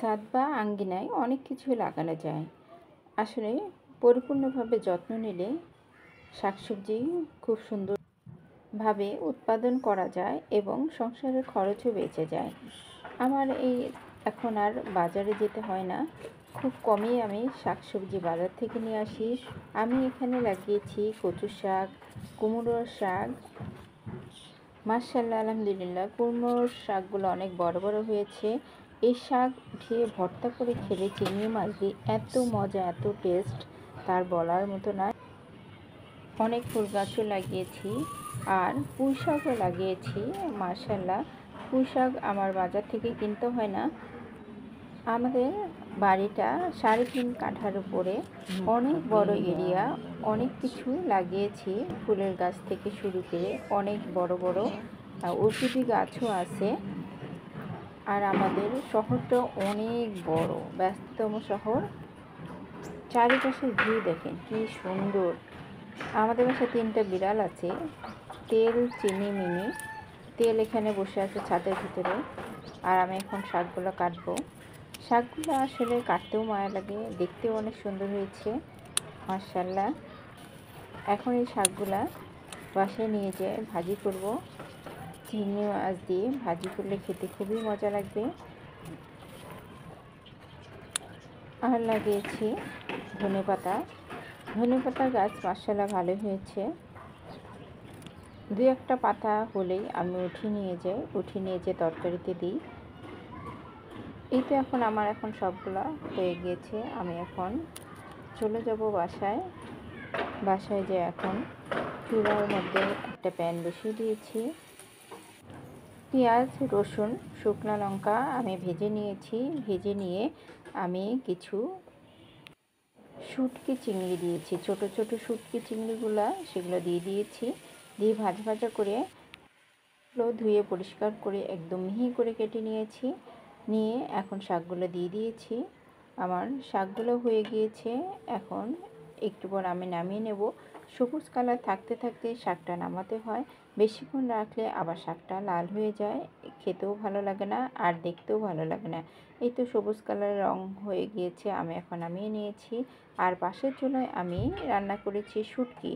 ছাদ বা আঙ্গিনায় অনেক কিছু লাগানো যায়। আসলে পরিপূর্ণভাবে যত্ন নিলে শাকসবজি খুব সুন্দরভাবে উৎপাদন করা যায় এবং সংসারের খরচও বেঁচে যায়। আমার এখন আর বাজারে যেতে হয় না, খুব কমই আমি শাকসবজি বাজার থেকে নিয়ে আসি। আমি এখানে লাগিয়েছি কচু শাক, কুমড়োর শাক। মাশাআল্লাহ, আলহামদুলিল্লাহ, কুমড়োর শাকগুলো অনেক বড় বড় হয়েছে। এই শাক উঠিয়ে ভর্তা করে খেলে চিংড়ি মাছ দিয়ে এত মজা, এত টেস্ট, তার বলার মতো না। অনেক ফুল গাছও লাগিয়েছি আর পুঁই শাকও লাগিয়েছি। মাশাআল্লাহ, পুঁই শাক আমার বাজার থেকে কিনতে হয় না। আমাদের বাড়িটা 3.5 কাঠার উপরে, অনেক বড় এরিয়া, অনেক কিছু লাগিয়েছি। ফুলের গাছ থেকে শুরু করে অনেক বড় বড় ঔষধি গাছও আছে। আর আমাদের শহরটা অনেক বড়, ব্যস্ততম শহর। চারিপাশের ভিউ দেখেন কি সুন্দর। আমাদের বাসায় 3টা বিড়াল আছে, তেল, চিনি, মিনি। তেল এখানে বসে আছে ছাদের ভিতরে, আর আমি এখন শাকগুলো কাটবো। শাকগুলো আসলে কাটতেও মায়া লাগে, দেখতেও অনেক সুন্দর হয়েছে মাশাআল্লাহ। এখন এই শাকগুলা বাসায় নিয়ে যেয়ে ভাজি করব। চিংড়ি মাছ দিয়ে ভাজি করলে খেতে খুবই মজা লাগবে। আর লাগিয়েছি ধনেপাতা। ধনেপাতা গাছ মাশাআল্লাহ ভালো হয়েছে। 2-1টা পাতা হলেই আমি উঠিয়ে নিয়ে যেয়ে তরকারিতে দিই। এই তো আমার এখন সবগুলা হয়ে গিয়েছে। আমি এখন চলে যাব বাসায়। বাসায় যে এখন চুলার মধ্যে একটা প্যান বসিয়ে দিয়েছি। পেঁয়াজ, রসুন, শুকনো লঙ্কা আমি ভেজে নিয়েছি। ভেজে নিয়ে আমি কিছু শুটকি চিংড়ি দিয়েছি, ছোট ছোট শুটকি চিংড়িগুলো সেগুলো দিয়ে দিয়েছি। দিয়ে ভাজা ভাজা করে ধুয়ে পরিষ্কার করে একদম মিহি করে কেটে নিয়েছি। নিয়ে এখন শাকগুলো দিয়ে দিয়েছি। আমার শাকগুলো হয়ে গিয়েছে। এখন একটু পর আমি নামিয়ে নেব। সবুজ কালার থাকতে থাকতে শাকটা নামাতে হয়, বেশিক্ষণ রাখলে আবার শাকটা লাল হয়ে যায়, খেতেও ভালো লাগে না আর দেখতেও ভালো লাগে না। এই তো সবুজ কালারের রং হয়ে গিয়েছে, আমি এখন নামিয়ে নিয়েছি। আর পাশের চুলায় আমি রান্না করেছি শুটকি।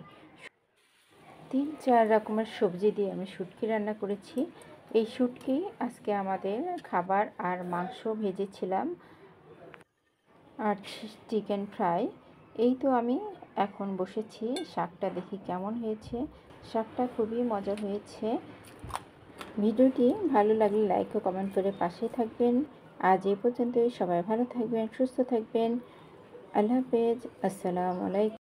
3-4 রকমের সবজি দিয়ে আমি শুটকি রান্না করেছি। এই শুটকি আজকে আমাদের খাবার। আর মাংস ভেজেছিলাম আর চিকেন ফ্রাই। এই তো আমি এখন বসেছি, শাকটা দেখি কেমন হয়েছে। শাকটা খুবই মজা হয়েছে। ভিডিওটি ভালো লাগলে লাইক ও কমেন্ট করে পাশে থাকবেন। আজ এই পর্যন্তই। সবাই ভালো থাকবেন, সুস্থ থাকবেন। আল্লাহ হাফেজ। আসসালামু আলাইকুম।